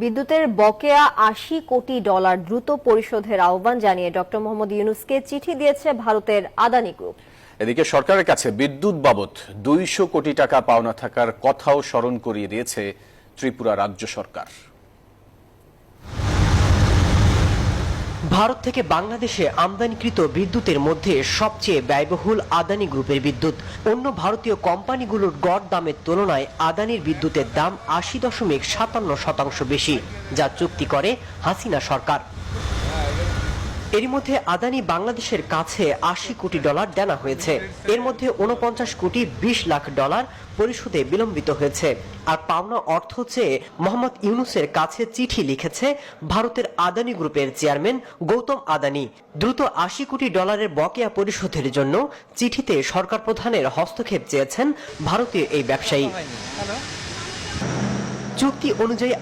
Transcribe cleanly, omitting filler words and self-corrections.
বিদ্যুতের বকেয়া ৮০ কোটি ডলার দ্রুত পরিশোধের আহ্বান জানিয়ে ডক্টর মোহাম্মদ ইউনূসকে চিঠি দিয়েছে ভারতের আদানি গ্রুপ। এদিকে সরকারের কাছে বিদ্যুৎ বাবদ ২০০ কোটি টাকা পাওনা থাকার কথাও স্মরণ করিয়ে দিয়েছে ত্রিপুরা রাজ্য সরকার। ভারত থেকে বাংলাদেশে আমদানিকৃত বিদ্যুতের মধ্যে সবচেয়ে ব্যয়বহুল আদানি গ্রুপের বিদ্যুৎ। অন্য ভারতীয় কোম্পানিগুলোর গড় দামের তুলনায় আদানির বিদ্যুতের দাম ৮০.৫৭% বেশি, যা চুক্তি করে হাসিনা সরকার। এর মধ্যে আদানি বাংলাদেশের কাছে ৮০ কোটি ডলার দেনা হয়েছে। এর মধ্যে ৪৯ কোটি ২০ লাখ ডলার পরিশোধে বিলম্বিত হয়েছে। আর পাওনা অর্থ চেয়ে মোহাম্মদ ইউনূসের কাছে চিঠি লিখেছে ভারতের আদানি গ্রুপের চেয়ারম্যান গৌতম আদানি। দ্রুত ৮০ কোটি ডলারের বকেয়া পরিশোধের জন্য চিঠিতে সরকার প্রধানের হস্তক্ষেপ চেয়েছেন ভারতীয় এই ব্যবসায়ী। চুক্তি অনুযায়ী